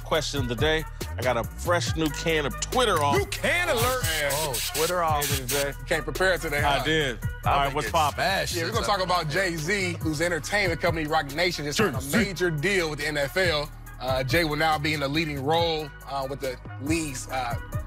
question of the day. I got a fresh new can of Twitter off. New can alert. Oh, Twitter off. Today. Can't prepare today, huh? I did. All right, what's poppin'? Yeah, we're going to talk about Jay-Z, whose entertainment company, Roc Nation, just signed a major deal with the NFL. Jay will now be in a leading role with the league's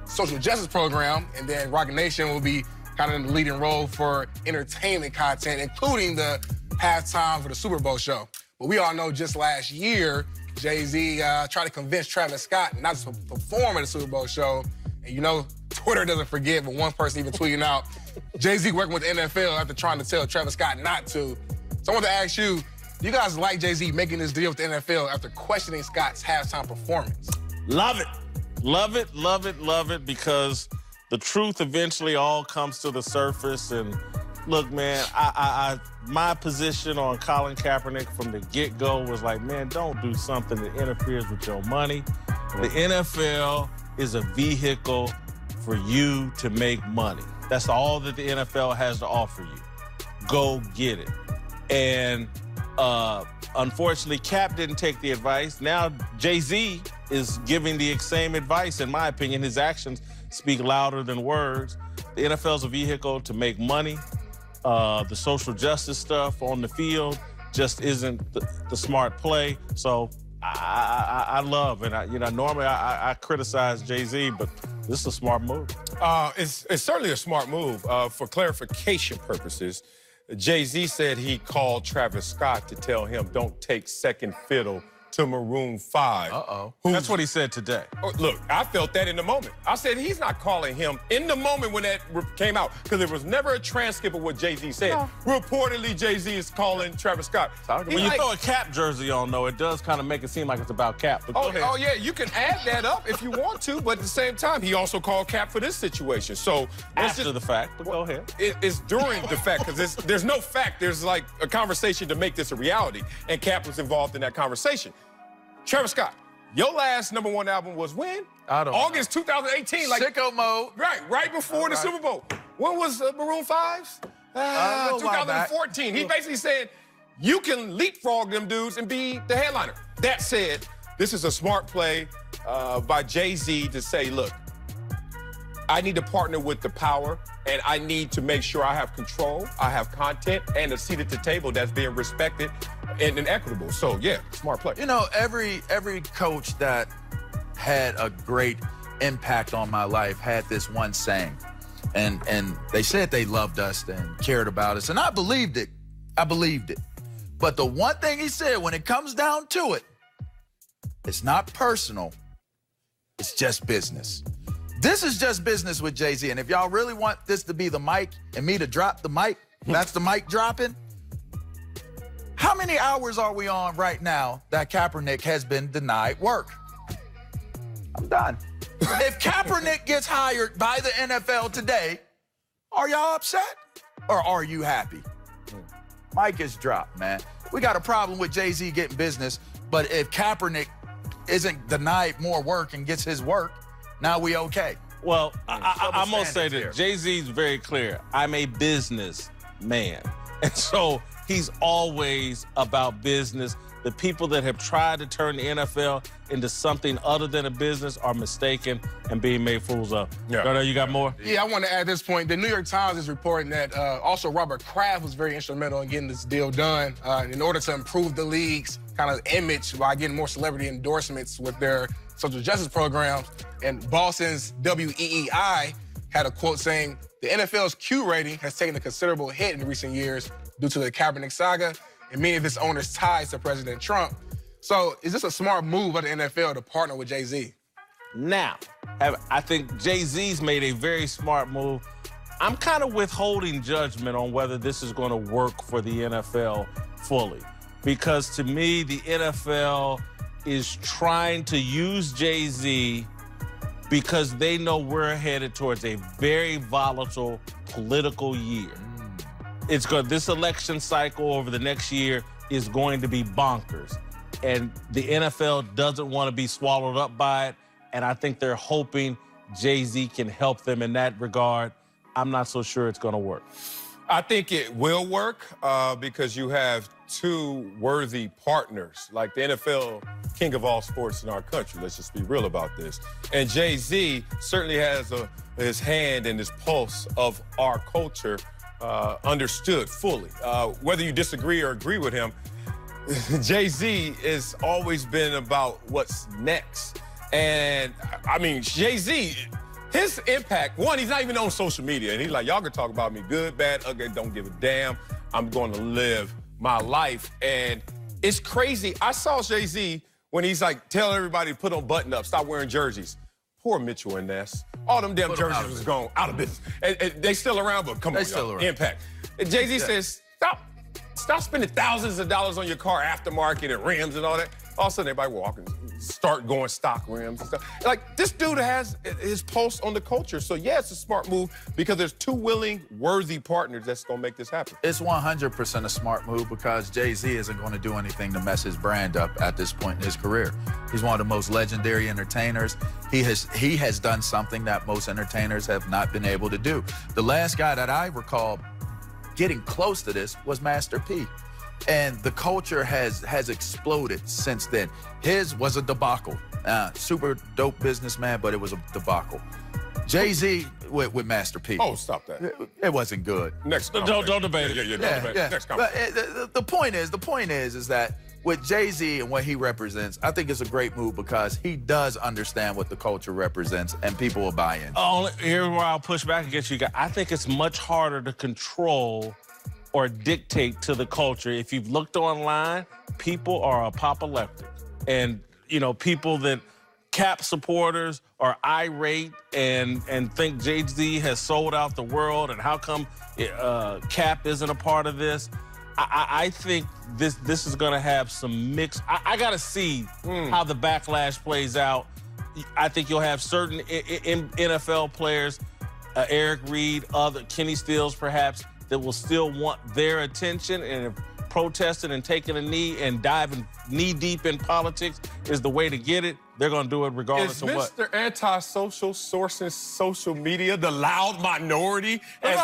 social justice program, and then Roc Nation will be kind of in the leading role for entertainment content, including the halftime for the Super Bowl show. But we all know just last year, Jay-Z tried to convince Travis Scott not to perform at the Super Bowl show. And you know, Twitter doesn't forget, but one person even tweeting out, Jay-Z working with the NFL after trying to tell Travis Scott not to. So I want to ask you, do you guys like Jay-Z making this deal with the NFL after questioning Scott's halftime performance? Love it. Love it, love it, love it, because the truth eventually all comes to the surface. And look, man, my position on Colin Kaepernick from the get-go was like, man, don't do something that interferes with your money. The NFL is a vehicle for you to make money. That's all that the NFL has to offer you. Go get it. And unfortunately, Cap didn't take the advice. Now Jay-Z is giving the same advice. In my opinion, his actions speak louder than words. The NFL is a vehicle to make money. The social justice stuff on the field just isn't the smart play. So I love, and normally I criticize Jay-Z, but this is a smart move. It's certainly a smart move. For clarification purposes, Jay-Z said he called Travis Scott to tell him don't take second fiddle to Maroon 5. Uh-oh. That's what he said today. Look, I felt that in the moment. I said he's not calling him in the moment when that came out, because there was never a transcript of what Jay-Z said. No. Reportedly, Jay-Z is calling Travis Scott. When you throw a Cap jersey on, though, it does kind of make it seem like it's about Cap. Oh, yeah, you can add that up if you want to, but at the same time, he also called Cap for this situation. So after the fact, but go ahead. It's during the fact, because there's no fact. There's like a conversation to make this a reality, and Cap was involved in that conversation. Travis Scott, your last #1 album was when? August 2018. Like Sicko Mode. Right before the Super Bowl. When was Maroon 5's? 2014. He basically said, you can leapfrog them dudes and be the headliner. That said, this is a smart play by Jay-Z to say, look, I need to partner with the power, and I need to make sure I have control, I have content, and a seat at the table that's being respected and equitable. So, yeah, smart play. You know, every coach that had a great impact on my life had this one saying. And they said they loved us and cared about us, and I believed it. I believed it. But the one thing he said, when it comes down to it, it's not personal, it's just business. This is just business with Jay-Z, and if y'all really want this to be the mic and me to drop the mic, that's the mic dropping. How many hours are we on right now that Kaepernick has been denied work? I'm done. If Kaepernick gets hired by the NFL today, are y'all upset or are you happy? Mic is dropped, man. We got a problem with Jay-Z getting business, but if Kaepernick isn't denied more work and gets his work, now we okay. Well, I'm going to say that Jay-Z's very clear. I'm a business man. And so he's always about business. The people that have tried to turn the NFL into something other than a business are mistaken and being made fools of. Yeah. You got more? Yeah, I want to add this point. The New York Times is reporting that also Robert Kraft was very instrumental in getting this deal done in order to improve the league's kind of image by getting more celebrity endorsements with their social justice programs. And Boston's WEEI had a quote saying, the NFL's Q rating has taken a considerable hit in recent years due to the Kaepernick saga and many of its owners' ties to President Trump. So is this a smart move by the NFL to partner with Jay-Z? Now, I think Jay-Z's made a very smart move. I'm kind of withholding judgment on whether this is going to work for the NFL fully. Because to me, the NFL is trying to use Jay-Z because they know we're headed towards a very volatile political year. It's good. This election cycle over the next year is going to be bonkers. And the NFL doesn't want to be swallowed up by it. And I think they're hoping Jay-Z can help them in that regard. I'm not so sure it's going to work. I think it will work because you have two worthy partners, like the NFL king of all sports in our country. Let's just be real about this. And Jay-Z certainly has his hand and his pulse of our culture understood fully. Whether you disagree or agree with him, Jay-Z has always been about what's next. And, I mean, Jay-Z, his impact, one, he's not even on social media. And he's like, y'all can talk about me good, bad, ugly, don't give a damn. I'm going to live my life. And it's crazy. I saw Jay-Z when he's like, tell everybody to put on button-up, stop wearing jerseys. Poor Mitchell and Ness. All them damn jerseys was gone, out of business. And they still around, but come on, still around. Impact. And Jay-Z says, stop spending thousands of dollars on your car aftermarket and rims and all that. All of a sudden, everybody walking, start going stock rims and stuff. Like, this dude has his pulse on the culture. So, yeah, it's a smart move because there's two willing, worthy partners that's going to make this happen. It's 100% a smart move because Jay-Z isn't going to do anything to mess his brand up at this point in his career. He's one of the most legendary entertainers. He has done something that most entertainers have not been able to do. The last guy that I recall getting close to this was Master P. And the culture has exploded since then. His was a debacle. Super dope businessman, but it was a debacle. Jay-Z with Master P. Oh, stop that. It wasn't good. Next don't debate it. Don't debate it. Next conversation. But the point is that with Jay-Z and what he represents, I think it's a great move because he does understand what the culture represents and people will buy in. Here's where I'll push back against you guys. I think it's much harder to control or dictate to the culture. If you've looked online, people are apoplectic. And, you know, people that Cap supporters are irate and think Jay-Z has sold out the world and how come Cap isn't a part of this. I think this is gonna have some mix. I gotta see how the backlash plays out. I think you'll have certain NFL players, Eric Reed, Kenny Stills perhaps, that will still want their attention and if protesting and taking a knee and diving knee-deep in politics is the way to get it, they're going to do it regardless of what. Is Mr. Anti-Social sourcing social media the loud minority as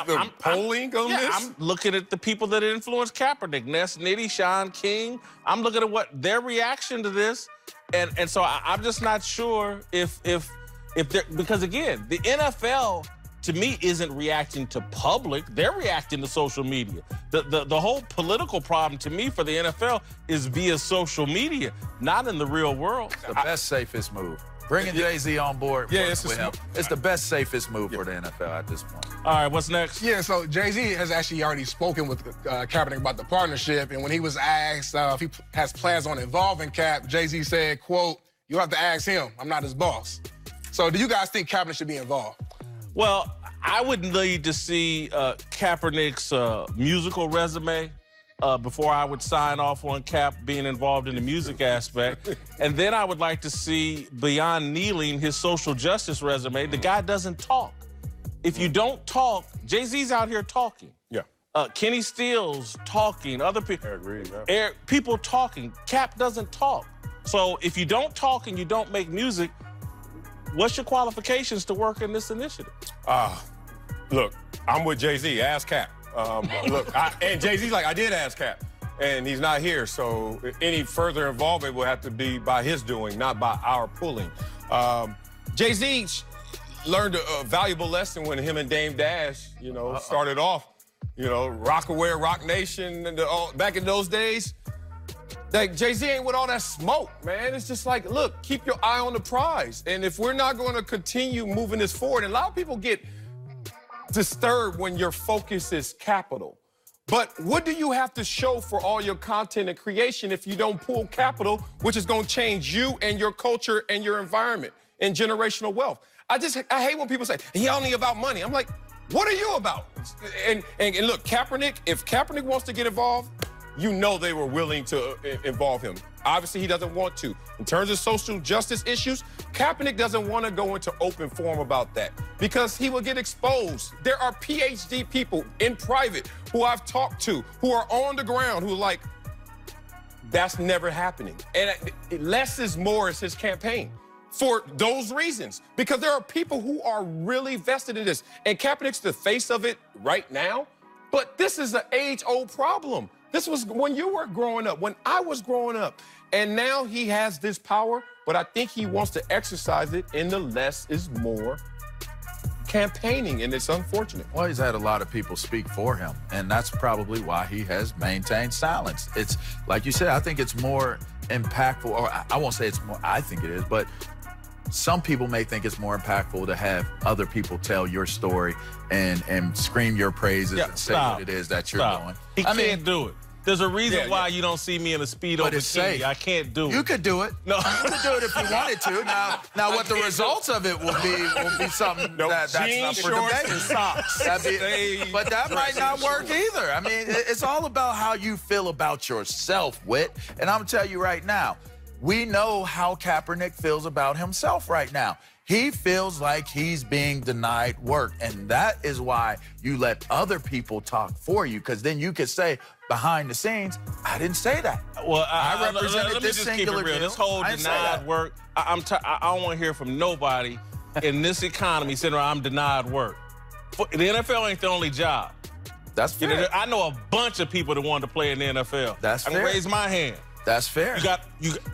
the polling on this? I'm looking at the people that influence Kaepernick, Ness Nitty, Sean King. I'm looking at what their reaction to this, and so I'm just not sure if they're, because again, the NFL to me isn't reacting to public, they're reacting to social media. The whole political problem to me for the NFL is via social media, not in the real world. The best, safest move. Bringing Jay-Z on board with him. It's the best, safest move for the NFL at this point. All right, what's next? Yeah, so Jay-Z has actually already spoken with Kaepernick about the partnership, and when he was asked if he has plans on involving Cap, Jay-Z said, quote, "You'll have to ask him. I'm not his boss." So do you guys think Kaepernick should be involved? Well, I would need to see Kaepernick's musical resume before I would sign off on Cap being involved in the music aspect. And then I would like to see, beyond kneeling, his social justice resume. The guy doesn't talk. If you don't talk, Jay-Z's out here talking. Yeah. Kenny Stills talking, other people. Eric Reed, yeah. People talking. Cap doesn't talk. So if you don't talk and you don't make music, what's your qualifications to work in this initiative? Look, I'm with Jay-Z. Ask Cap. And Jay-Z's like, I did ask Cap, and he's not here. So any further involvement will have to be by his doing, not by our pulling. Jay-Z learned a valuable lesson when him and Dame Dash, started off. Rockaware, Rock Nation, and back in those days. Like, Jay-Z ain't with all that smoke, man. It's just like, look, keep your eye on the prize. And if we're not going to continue moving this forward, and a lot of people get disturbed when your focus is capital. But what do you have to show for all your content and creation if you don't pull capital, which is going to change you and your culture and your environment and generational wealth? I hate when people say, he only about money. I'm like, what are you about? And look, Kaepernick, if Kaepernick wants to get involved, you know they were willing to involve him. Obviously, he doesn't want to. In terms of social justice issues, Kaepernick doesn't want to go into open forum about that because he will get exposed. There are PhD people in private who I've talked to who are on the ground who are like, that's never happening. And less is more is his campaign for those reasons, because there are people who are really vested in this. And Kaepernick's the face of it right now. But this is an age-old problem. This was when you were growing up, when I was growing up. And now he has this power, but I think he wants to exercise it in the less is more campaigning, and it's unfortunate. Well, he's had a lot of people speak for him, and that's probably why he has maintained silence. It's, like you said, I think it's more impactful, or I won't say it's more, I think it is, but some people may think it's more impactful to have other people tell your story and scream your praises and say what it is that you're doing. He can't do it. There's a reason why you don't see me in a Speedo bikini. I can't do it. You could do it. No, you could do it if you wanted to. Now what the results of it will be something that's up for debate. Socks. But that might not work either. I mean, it's all about how you feel about yourself, Whit. And I'm gonna tell you right now, we know how Kaepernick feels about himself right now. He feels like he's being denied work, and that is why you let other people talk for you, because then you could say behind the scenes, I didn't say that. Well, I represented this singular deal. This whole denied work, I don't want to hear from nobody in this economy saying I'm denied work. The NFL ain't the only job. That's fair. I know a bunch of people that wanted to play in the NFL. That's fair. I can raise my hand. That's fair. You got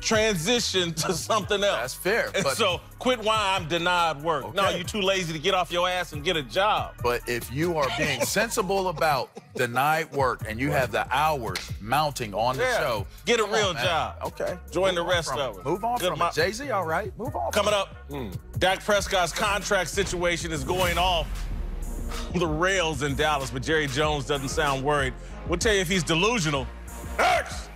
transition to something else. That's fair. And so quit why I'm denied work. Okay. No, you're too lazy to get off your ass and get a job. But if you are being sensible about denied work and you have the hours mounting on the show, get a real job. Okay. Join the rest of it. Move on from it. Jay-Z, all right. Move on. Coming up, Dak Prescott's contract situation is going off the rails in Dallas, but Jerry Jones doesn't sound worried. We'll tell you if he's delusional. Next!